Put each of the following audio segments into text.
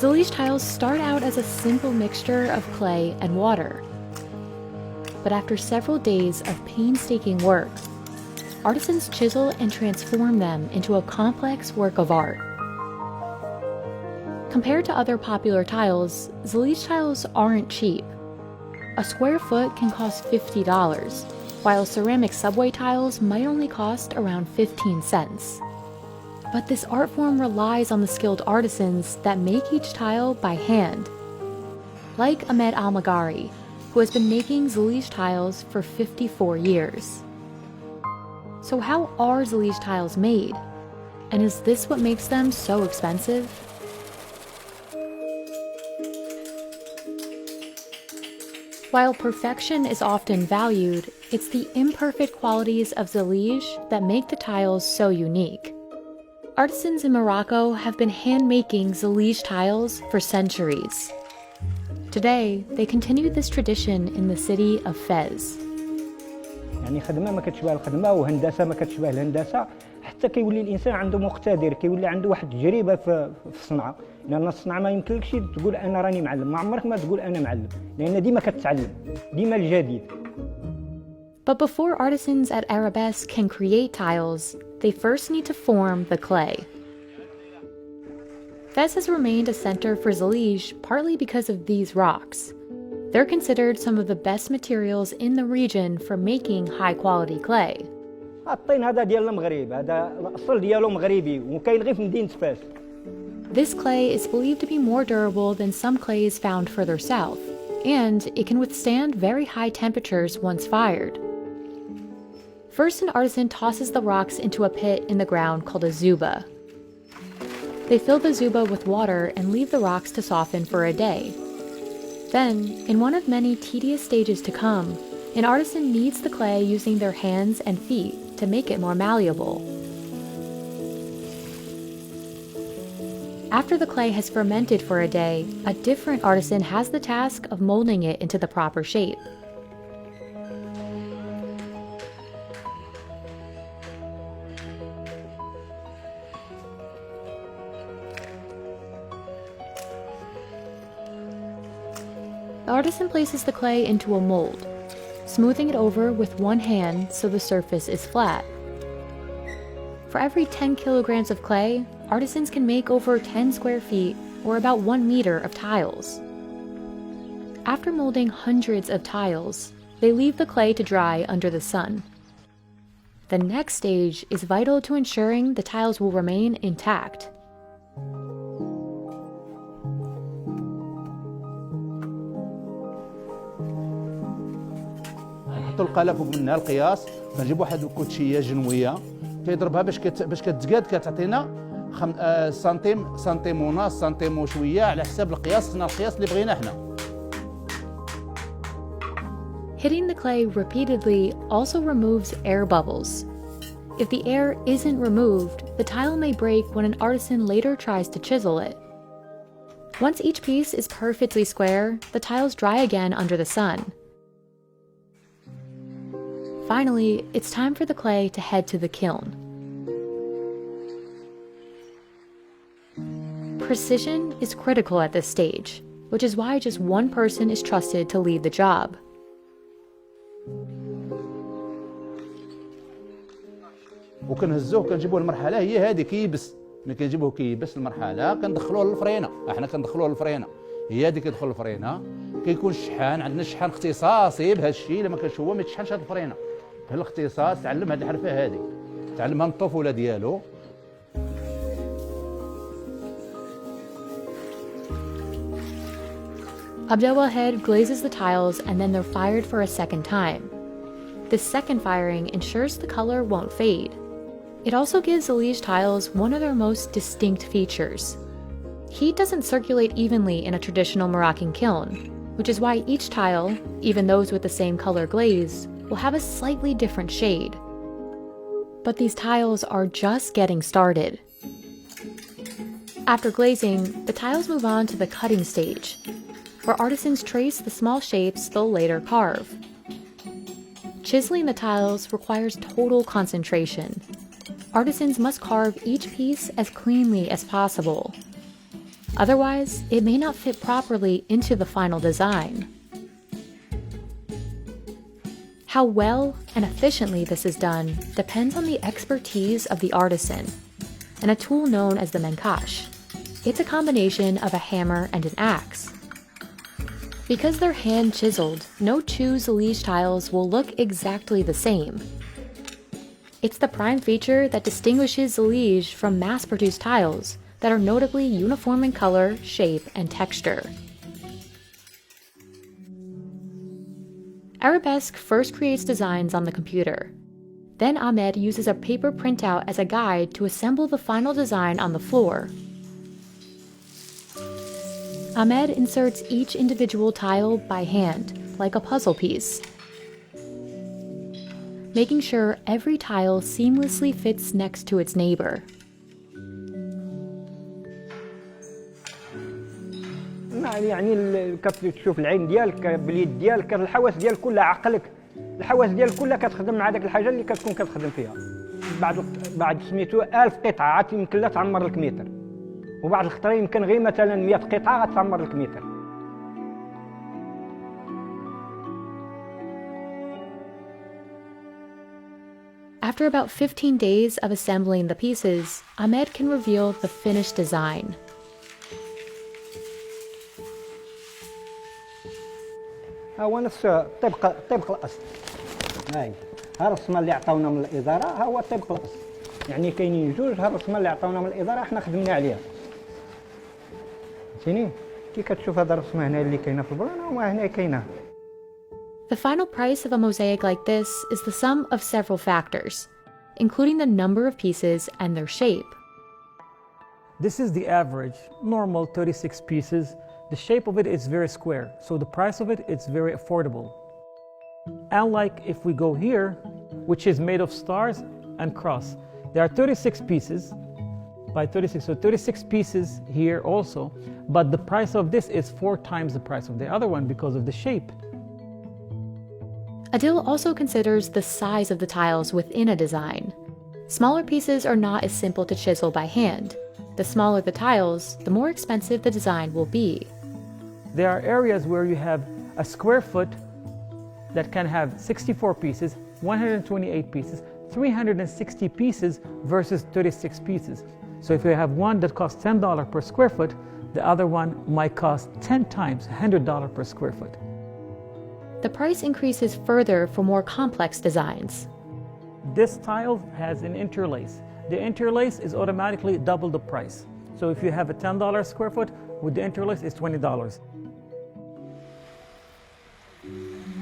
Zalij tiles start out as a simple mixture of clay and water. But after several days of painstaking work, artisans chisel and transform them into a complex work of art. Compared to other popular tiles, Zalij tiles aren't cheap. A square foot can cost $50, while ceramic subway tiles might only cost around 15 cents. But this art form relies on the skilled artisans that make each tile by hand. Like Ahmed Al-Maghari, who has been making Zalij tiles for 54 years. So how are Zalij tiles made? And is this what makes them so expensive? While perfection is often valued, it's the imperfect qualities of Zalij that make the tiles so unique. Artisans in Morocco have been hand-making Zalij tiles for centuries. Today, they continue this tradition in the city of Fez. يعني خدمة ما كتشبه الخدمة وهندسة ما كتشبه الهندسة حتى كيولي الإنسان عنده مقتدر كيولي عنده واحد التجربة في الصنعة لأن الصنعة ما يمكنلكش تقول أنا راني معلم ما عمرك ما تقول أنا معلم لأن ديما كتتعلم ديما الجديد. But before artisans at Arabesque can create tiles, they first need to form the clay. Fez has remained a center for Zalij partly because of these rocks. They're considered some of the best materials in the region for making high-quality clay. الطين هذا ديال المغرب هذا الأصل ديالو مغربي وكاين غير في مدينة فاس. This clay is believed to be more durable than some clays found further south, and it can withstand very high temperatures once fired. First, an artisan tosses the rocks into a pit in the ground called a zuba. They fill the zuba with water and leave the rocks to soften for a day. Then, in one of many tedious stages to come, an artisan kneads the clay using their hands and feet to make it more malleable. After the clay has fermented for a day, a different artisan has the task of molding it into the proper shape. The artisan places the clay into a mold, smoothing it over with one hand so the surface is flat. For every 10 kilograms of clay, artisans can make over 10 square feet, or about 1 meter, of tiles. After molding hundreds of tiles, they leave the clay to dry under the sun. The next stage is vital to ensuring the tiles will remain intact. نحطوا القاله فوق منها القياس كنجيب واحد الكوتشيه جنويه كيضربها باش كتزقاد كتعطينا سنتيم ونص سنتيم وشويه على حساب القياس خصنا القياس اللي بغينا حنا. Hitting the clay repeatedly also removes air bubbles. If the air isn't removed, the tile may break when an artisan later tries to chisel it. Once each piece is perfectly square, the tiles dry again under the sun. Finally, it's time for the clay to head to the kiln. Precision is critical at this stage, which is why just one person is trusted to lead the job. وكنهزوه كنجيبوه المرحله هي هذه كيبس ملي كنجيبوه كيبس المرحله كندخلوه للفرينه احنا كندخلوه للفرينه هي هذه كيدخل الفرينه كيكون الشحان عندنا شحان اختصاصي بهذا الشيء لما كنشوفه ما يتشحنش هذه الفرينه بالاختصاص تعلم هذه الحرفه هذه تعلمها من الطفوله ديالو. Abdelwahed glazes the tiles and then they're fired for a second time. This second firing ensures the color won't fade. It also gives Zalij tiles one of their most distinct features. Heat doesn't circulate evenly in a traditional Moroccan kiln, which is why each tile, even those with the same color glaze, will have a slightly different shade. But these tiles are just getting started. After glazing, the tiles move on to the cutting stage, where artisans trace the small shapes they'll later carve. Chiseling the tiles requires total concentration. Artisans must carve each piece as cleanly as possible. Otherwise, it may not fit properly into the final design. How well and efficiently this is done depends on the expertise of the artisan, and a tool known as the menkash. It's a combination of a hammer and an axe. Because they're hand-chiseled, no two Zalij tiles will look exactly the same. It's the prime feature that distinguishes Zalij from mass-produced tiles that are notably uniform in color, shape, and texture. Arabesque first creates designs on the computer. Then Ahmed uses a paper printout as a guide to assemble the final design on the floor. Ahmed inserts each individual tile by hand, like a puzzle piece, making sure every tile seamlessly fits next to its neighbor. يعني كتشوف العين ديالك باليد ديالك الحواس ديالك كلها عقلك الحواس ديالك كلها كتخدم مع داك الحاجه اللي كتكون كتخدم فيها بعد سميتو 1000 قطعه عاد يمكن لا تعمر لك متر وبعد الخطره يمكن غير مثلا 100 قطعه غتعمر لك متر. After about 15 days of assembling the pieces, Ahmed can reveal the finished design. ها هو نفس طبق الاصل. هاي الرسمه اللي عطاونا من الاداره ها هو طبق الاصل. يعني كاينين جوج ها الرسمه اللي عطاونا من الاداره احنا خدمنا عليها. فهمتيني؟ كي كتشوف هذا الرسمه هنا اللي كاينه في البرونه وما هنا كاينه. The final price of a mosaic like this is the sum of several factors, including the number of pieces and their shape. This is the average, normal 36 pieces. The shape of it is very square, so the price of it is very affordable. Unlike if we go here, which is made of stars and cross. There are 36 pieces by 36, so 36 pieces here also, but the price of this is 4 times the price of the other one because of the shape. Adil also considers the size of the tiles within a design. Smaller pieces are not as simple to chisel by hand. The smaller the tiles, the more expensive the design will be. There are areas where you have a square foot that can have 64 pieces, 128 pieces, 360 pieces versus 36 pieces. So if you have one that costs $10 per square foot, the other one might cost 10 times, $100 per square foot. The price increases further for more complex designs. This tile has an interlace. The interlace is automatically double the price. So if you have a $10 square foot, with the interlace it's $20.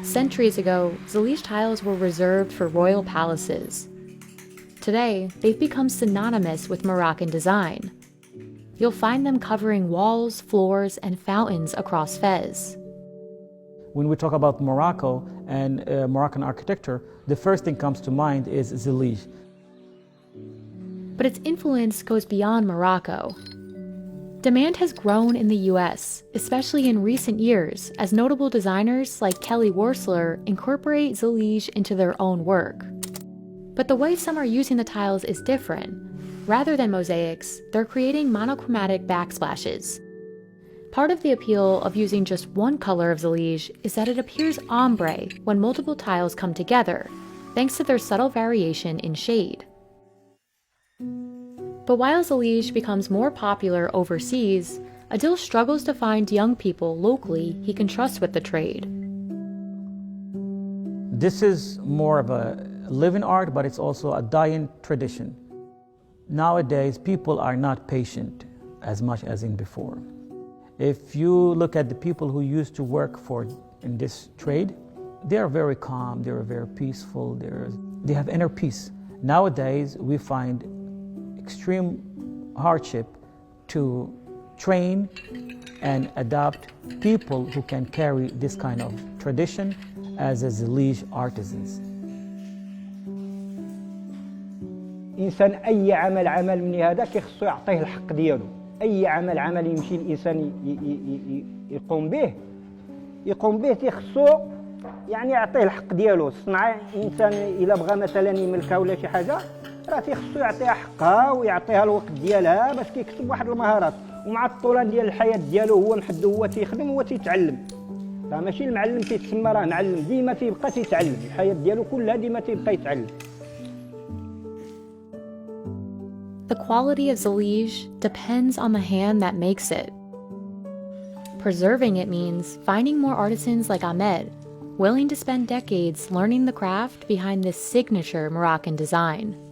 Centuries ago, Zalij tiles were reserved for royal palaces. Today, they've become synonymous with Moroccan design. You'll find them covering walls, floors, and fountains across Fez. When we talk about Morocco and Moroccan architecture, the first thing comes to mind is Zalij. But its influence goes beyond Morocco. Demand has grown in the US, especially in recent years, as notable designers like Kelly Worsler incorporate Zalij into their own work. But the way some are using the tiles is different. Rather than mosaics, they're creating monochromatic backsplashes. Part of the appeal of using just one color of Zalij is that it appears ombre when multiple tiles come together, thanks to their subtle variation in shade. But while Zalij becomes more popular overseas, Adil struggles to find young people locally he can trust with the trade. This is more of a living art, but it's also a dying tradition. Nowadays, people are not patient as much as in before. If you look at the people who used to work in this trade, they are very calm, they are very peaceful, they have inner peace. Nowadays, we find extreme hardship to train and adopt people who can carry this kind of tradition as a Zalij artisans. إنسان أي عمل من هذا كيخصو يعطيه الحق ديالو. أي عمل يمشي الإنسان يقوم به تيخصو يعني يعطيه الحق ديالو. الصناعة إنسان إلا بغى مثلا يملكها ولا شي حاجة راه تيخصو يعطيها حقها ويعطيها الوقت ديالها باش كيكسب واحد المهارات ومع الطولان ديال الحياه ديالو هو محدو، هو تيخدم هو تيتعلم. راه ماشي المعلم تيتسمى راه معلم، ديما تيبقى تيتعلم، الحياه ديالو كلها ديما تيبقى يتعلم. The quality of Zalij depends on the hand that makes it. Preserving it means finding more artisans like Ahmed, willing to spend decades learning the craft behind this signature Moroccan design.